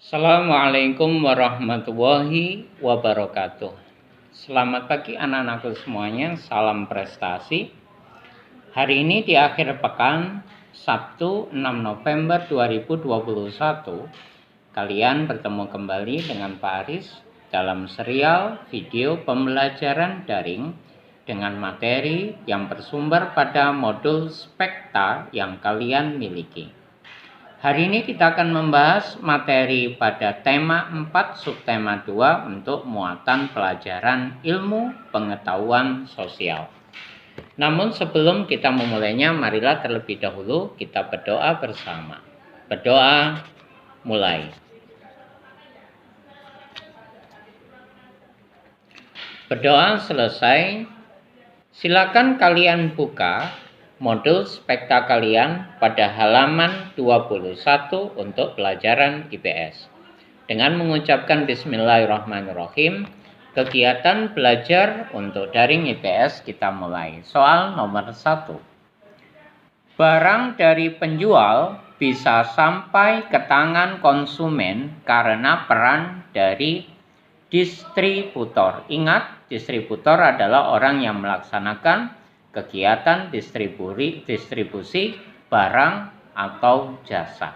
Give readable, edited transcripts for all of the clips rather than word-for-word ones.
Assalamualaikum warahmatullahi wabarakatuh. Selamat pagi anak-anakku semuanya, salam prestasi. Hari ini di akhir pekan, Sabtu 6 November 2021, kalian bertemu kembali dengan Pak Aris dalam serial video pembelajaran daring dengan materi yang bersumber pada modul spekta yang kalian miliki. Hari ini kita akan membahas materi pada tema 4 subtema 2 untuk muatan pelajaran ilmu pengetahuan sosial. Namun sebelum kita memulainya, marilah terlebih dahulu kita berdoa bersama. Berdoa mulai. Berdoa selesai, silakan kalian buka modul spekta kalian pada halaman 21 untuk pelajaran IPS. Dengan mengucapkan Bismillahirrahmanirrahim, kegiatan belajar untuk daring IPS kita mulai. Soal nomor 1. Barang dari penjual bisa sampai ke tangan konsumen karena peran dari distributor. Ingat, distributor adalah orang yang melaksanakan kegiatan distribusi barang atau jasa.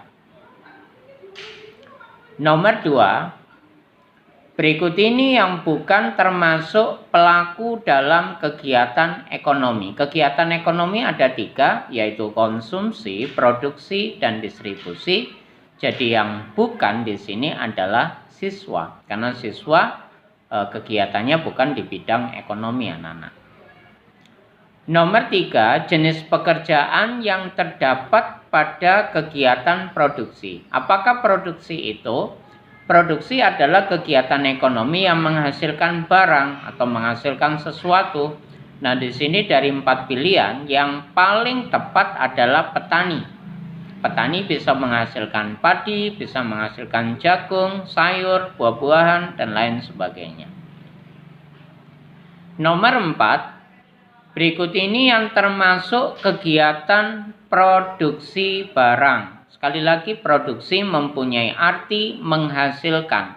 Nomor 2, berikut ini yang bukan termasuk pelaku dalam kegiatan ekonomi. Kegiatan ekonomi ada 3, yaitu konsumsi, produksi, dan distribusi. Jadi yang bukan di sini adalah siswa, karena siswa kegiatannya bukan di bidang ekonomi, anak-anak. Nomor 3, jenis pekerjaan yang terdapat pada kegiatan produksi. Apakah produksi itu? Produksi adalah kegiatan ekonomi yang menghasilkan barang atau menghasilkan sesuatu. Nah, di sini dari 4 pilihan, yang paling tepat adalah petani. Petani bisa menghasilkan padi, bisa menghasilkan jagung, sayur, buah-buahan, dan lain sebagainya. Nomor 4, berikut ini yang termasuk kegiatan produksi barang. Sekali lagi, produksi mempunyai arti menghasilkan.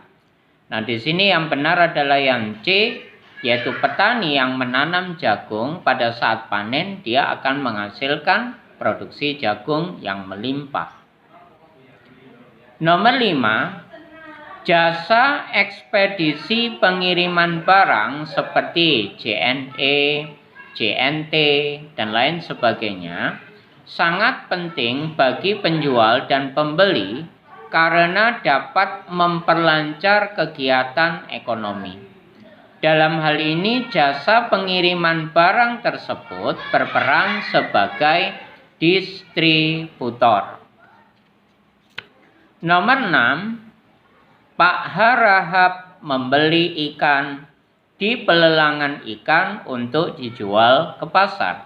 Nah, di sini yang benar adalah yang C, yaitu petani yang menanam jagung pada saat panen, dia akan menghasilkan produksi jagung yang melimpah. Nomor 5, jasa ekspedisi pengiriman barang seperti JNE, JNT, dan lain sebagainya sangat penting bagi penjual dan pembeli karena dapat memperlancar kegiatan ekonomi. Dalam hal ini, jasa pengiriman barang tersebut berperan sebagai distributor. Nomor 6, Pak Harahap membeli ikan di pelelangan ikan untuk dijual ke pasar.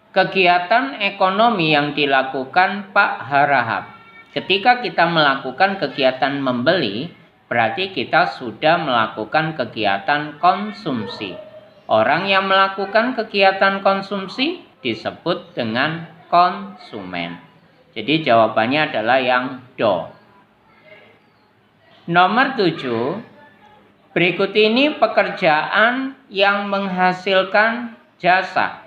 Kegiatan ekonomi yang dilakukan Pak Harahap. Ketika kita melakukan kegiatan membeli, berarti kita sudah melakukan kegiatan konsumsi. Orang yang melakukan kegiatan konsumsi disebut dengan konsumen. Jadi jawabannya adalah yang do. Nomor 7, berikut ini pekerjaan yang menghasilkan jasa.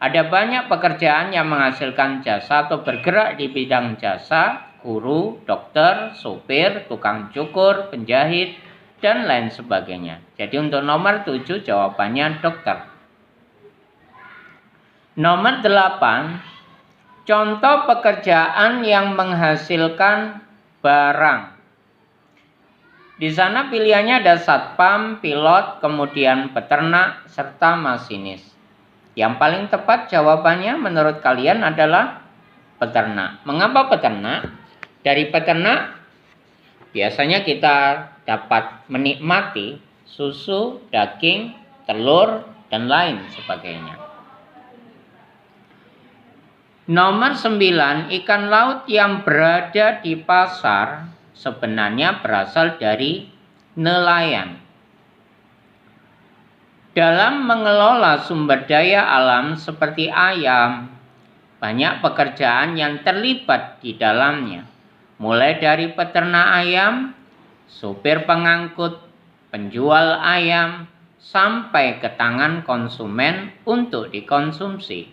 Ada banyak pekerjaan yang menghasilkan jasa atau bergerak di bidang jasa: guru, dokter, sopir, tukang cukur, penjahit, dan lain sebagainya. Jadi untuk nomor 7 jawabannya dokter. Nomor 8, contoh pekerjaan yang menghasilkan barang. Di sana pilihannya ada satpam, pilot, kemudian peternak, serta masinis. Yang paling tepat jawabannya menurut kalian adalah peternak. Mengapa peternak? Dari peternak biasanya kita dapat menikmati susu, daging, telur, dan lain sebagainya. Nomor 9, ikan laut yang berada di pasar sebenarnya berasal dari nelayan. Dalam mengelola sumber daya alam seperti ayam, banyak pekerjaan yang terlibat di dalamnya. mulai dari peternak ayam, supir pengangkut, penjual ayam, sampai ke tangan konsumen untuk dikonsumsi.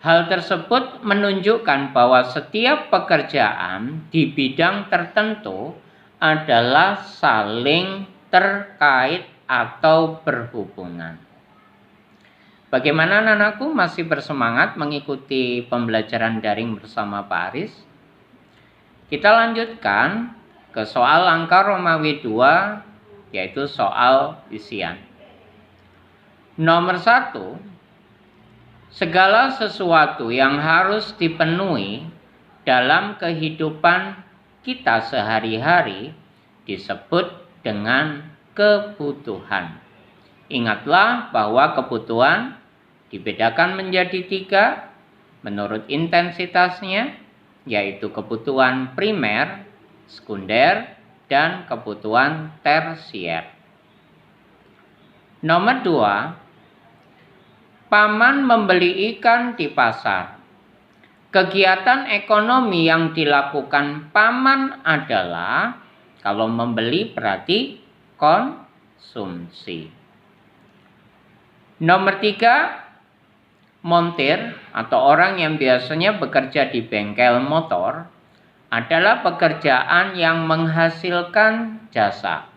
Hal tersebut menunjukkan bahwa setiap pekerjaan di bidang tertentu adalah saling terkait atau berhubungan. Bagaimana anak-anakku, masih bersemangat mengikuti pembelajaran daring bersama Pak Aris? Kita lanjutkan ke soal angka Romawi 2, yaitu soal isian. Nomor 1, segala sesuatu yang harus dipenuhi dalam kehidupan kita sehari-hari disebut dengan kebutuhan. Ingatlah bahwa kebutuhan dibedakan menjadi 3 menurut intensitasnya, yaitu kebutuhan primer, sekunder, dan kebutuhan tersier. Nomor 2, paman membeli ikan di pasar. Kegiatan ekonomi yang dilakukan paman adalah, kalau membeli berarti konsumsi. Nomor 3, montir atau orang yang biasanya bekerja di bengkel motor adalah pekerjaan yang menghasilkan jasa.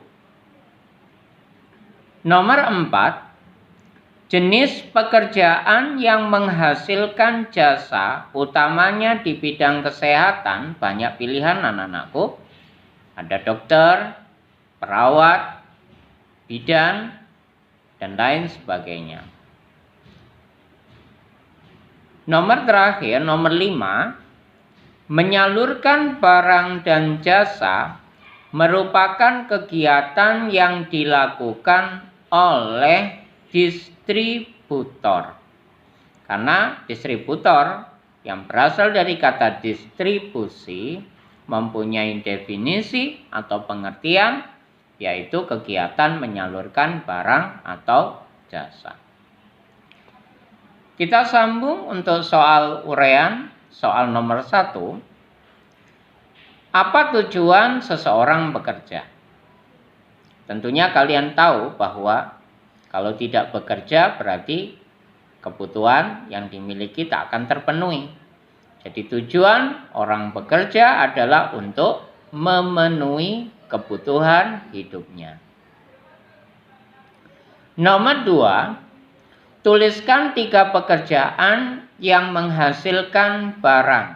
Nomor 4, jenis pekerjaan yang menghasilkan jasa, utamanya di bidang kesehatan, banyak pilihan anak-anakku. Ada dokter, perawat, bidan, dan lain sebagainya. Nomor terakhir, nomor 5, menyalurkan barang dan jasa merupakan kegiatan yang dilakukan oleh distributor. Karena distributor yang berasal dari kata distribusi mempunyai definisi atau pengertian, yaitu kegiatan menyalurkan barang atau jasa. Kita sambung untuk soal uraian, soal nomor 1. Apa tujuan seseorang bekerja? Tentunya kalian tahu bahwa kalau tidak bekerja berarti kebutuhan yang dimiliki tak akan terpenuhi. Jadi tujuan orang bekerja adalah untuk memenuhi kebutuhan hidupnya. Nomor 2, tuliskan 3 pekerjaan yang menghasilkan barang.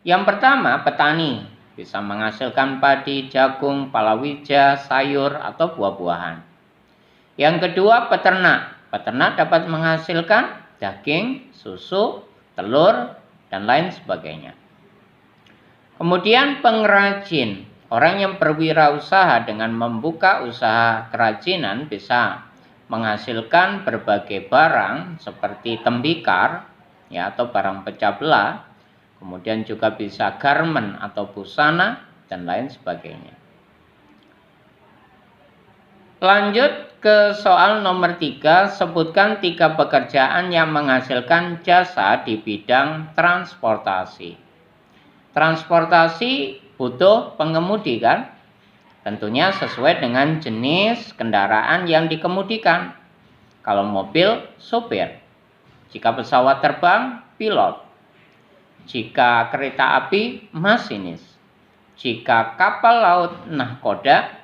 Yang pertama, petani bisa menghasilkan padi, jagung, palawija, sayur, atau buah-buahan. Yang kedua, peternak. Peternak dapat menghasilkan daging, susu, telur, dan lain sebagainya. Kemudian pengrajin. Orang yang berwirausaha dengan membuka usaha kerajinan bisa menghasilkan berbagai barang seperti tembikar, ya, atau barang pecah belah. Kemudian juga bisa garmen atau busana, dan lain sebagainya. Lanjut ke soal nomor 3, sebutkan 3 pekerjaan yang menghasilkan jasa di bidang transportasi. Transportasi butuh pengemudi kan? Tentunya sesuai dengan jenis kendaraan yang dikemudikan. Kalau mobil, sopir. Jika pesawat terbang, pilot. Jika kereta api, masinis. Jika kapal laut, nahkoda.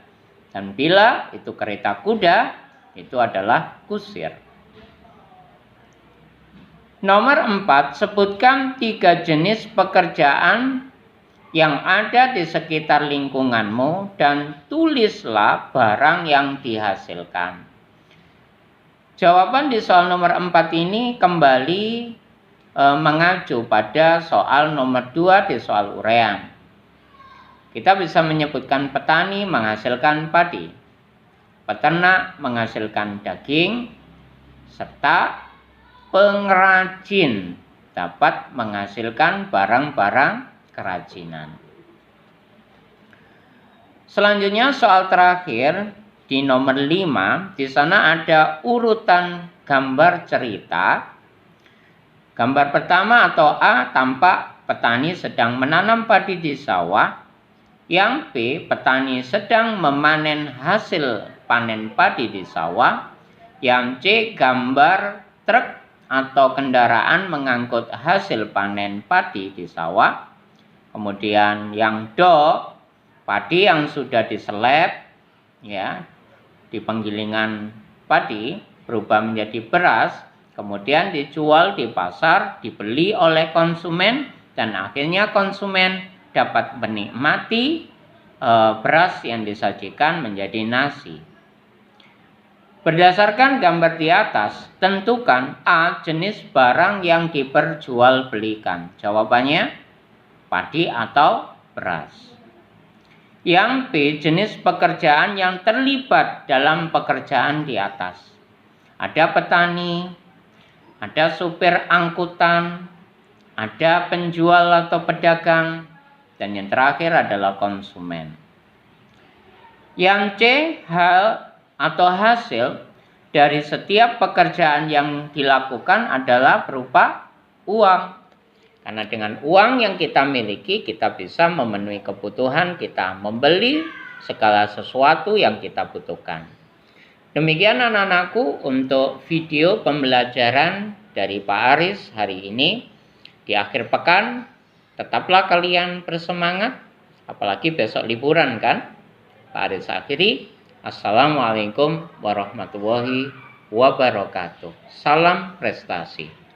Dan bila itu kereta kuda, itu adalah kusir. Nomor 4, sebutkan 3 jenis pekerjaan yang ada di sekitar lingkunganmu dan tulislah barang yang dihasilkan. Jawaban di soal nomor 4 ini kembali mengacu pada soal nomor 2 di soal uraian. Kita bisa menyebutkan petani menghasilkan padi, peternak menghasilkan daging, serta pengrajin dapat menghasilkan barang-barang kerajinan. Selanjutnya soal terakhir di nomor 5, di sana ada urutan gambar cerita. Gambar pertama atau A tampak petani sedang menanam padi di sawah. Yang B, petani sedang memanen hasil panen padi di sawah. Yang C, gambar truk atau kendaraan mengangkut hasil panen padi di sawah. Kemudian yang D, padi yang sudah diseleb ya di penggilingan padi berubah menjadi beras, kemudian dijual di pasar, dibeli oleh konsumen, dan akhirnya konsumen dapat menikmati beras yang disajikan menjadi nasi. Berdasarkan gambar di atas, tentukan A, jenis barang yang diperjualbelikan. Jawabannya padi atau beras. Yang B, jenis pekerjaan yang terlibat dalam pekerjaan di atas. Ada petani, ada supir angkutan, ada penjual atau pedagang, dan yang terakhir adalah konsumen. Yang C, hal atau hasil dari setiap pekerjaan yang dilakukan adalah berupa uang. Karena dengan uang yang kita miliki, kita bisa memenuhi kebutuhan kita, membeli segala sesuatu yang kita butuhkan. Demikian anak-anakku untuk video pembelajaran dari Pak Aris hari ini. Di akhir pekan, tetaplah kalian bersemangat, apalagi besok liburan kan. Pak Aris akhiri. Assalamualaikum warahmatullahi wabarakatuh. Salam prestasi.